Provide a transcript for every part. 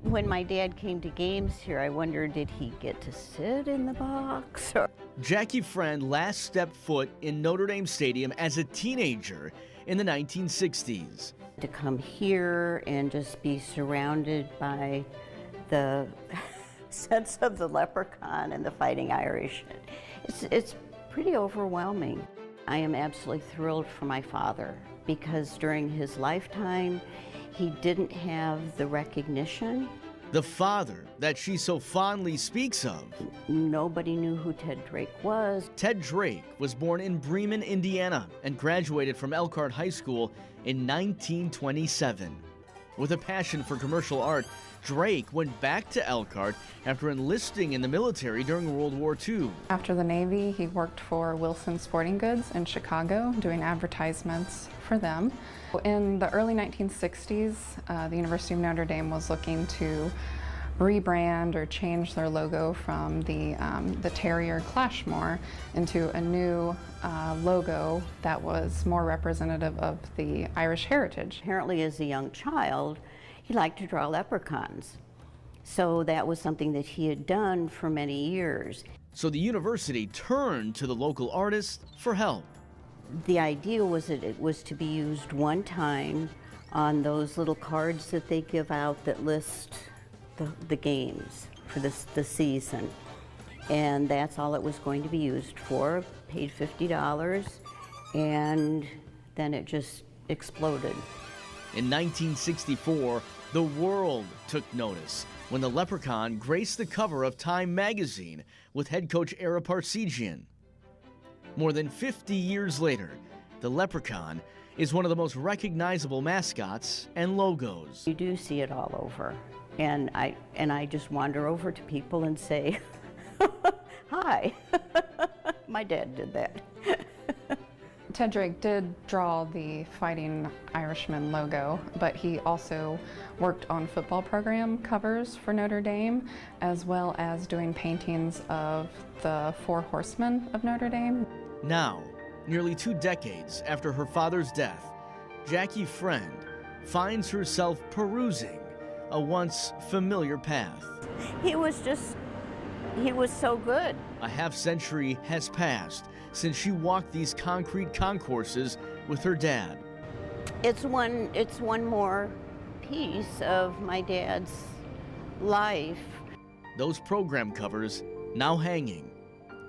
When my dad came to games here, I wondered, did he get to sit in the box? Jackie Friend last stepped foot in Notre Dame Stadium as a teenager in the 1960s. To come here and just be surrounded by the sense of the Leprechaun and the Fighting Irish, it's pretty overwhelming. I am absolutely thrilled for my father because during his lifetime, he didn't have the recognition. The father that she so fondly speaks of. Nobody knew who Ted Drake was. Ted Drake was born in Bremen, Indiana, and graduated from Elkhart High School in 1927. With a passion for commercial art, Drake went back to Elkhart after enlisting in the military during World War II. After the Navy, he worked for Wilson Sporting Goods in Chicago, doing advertisements for them. In the early 1960s, the University of Notre Dame was looking to rebrand or change their logo from the Terrier Clashmore into a new logo that was more representative of the Irish heritage. Apparently, as a young child, he liked to draw leprechauns. So that was something that he had done for many years. So the university turned to the local artist for help. The idea was that it was to be used one time on those little cards that they give out that list the games for the season. And that's all it was going to be used for. Paid $50, and then it just exploded. In 1964, the world took notice when the Leprechaun graced the cover of Time magazine with head coach Ara Parsegian. More than 50 years later, the Leprechaun is one of the most recognizable mascots and logos. You do see it all over, and I just wander over to people and say, hi. My dad did that. Ted Drake did draw the Fighting Irishman logo, but he also worked on football program covers for Notre Dame, as well as doing paintings of the Four Horsemen of Notre Dame. Now, nearly 2 decades after her father's death, Jackie Friend finds herself perusing a once familiar path. He was so good. A half-century has passed since she walked these concrete concourses with her dad. It's one more piece of my dad's life. Those program covers now hanging.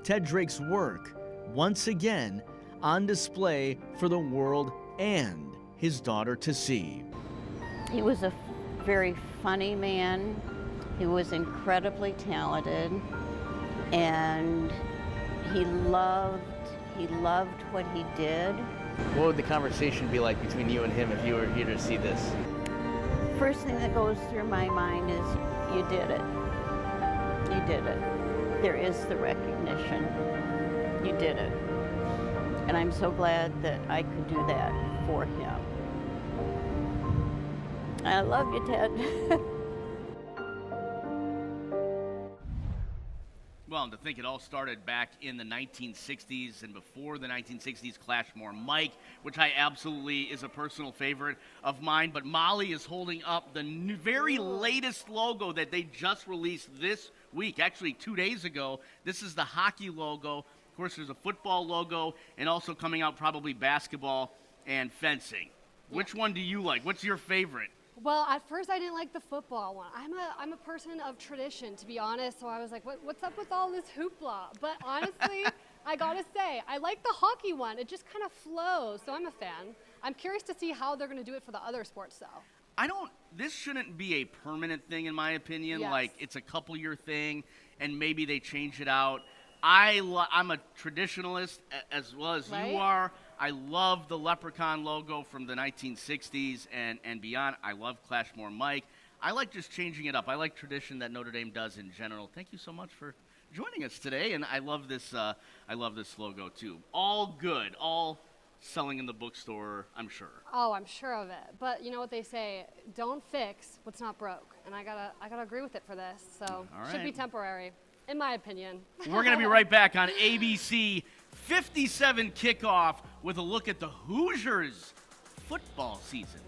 Ted Drake's work once again on display for the world and his daughter to see. He was a very funny man. He was incredibly talented, and he loved what he did. What would the conversation be like between you and him if you were here to see this? First thing that goes through my mind is, you did it. You did it. There is the recognition. You did it. And I'm so glad that I could do that for him. I love you, Ted. Well, and to think it all started back in the 1960s, and before the 1960s, Clashmore Mike, which I absolutely is a personal favorite of mine. But Molly is holding up the very latest logo that they just released this week, actually 2 days ago. This is the hockey logo. Of course, there's a football logo, and also coming out probably basketball and fencing. Which one do you like? What's your favorite? Well, at first I didn't like the football one. I'm a person of tradition, to be honest, so I was like, what's up with all this hoopla? But honestly, I gotta say, I like the hockey one. It just kind of flows, so I'm a fan. I'm curious to see how they're gonna do it for the other sports, though. This shouldn't be a permanent thing, in my opinion. Yes. Like, it's a couple-year thing, and maybe they change it out. I'm a traditionalist as well as Right? you are. I love the Leprechaun logo from the 1960s and beyond. I love Clashmore Mike. I like just changing it up. I like tradition that Notre Dame does in general. Thank you so much for joining us today, and I love this logo too. All good, all selling in the bookstore, I'm sure. Oh, I'm sure of it. But you know what they say, don't fix what's not broke. And I gotta agree with it for this. So All should be right. temporary, in my opinion. We're going to be right back on ABC 57 Kickoff with a look at the Hoosiers football season.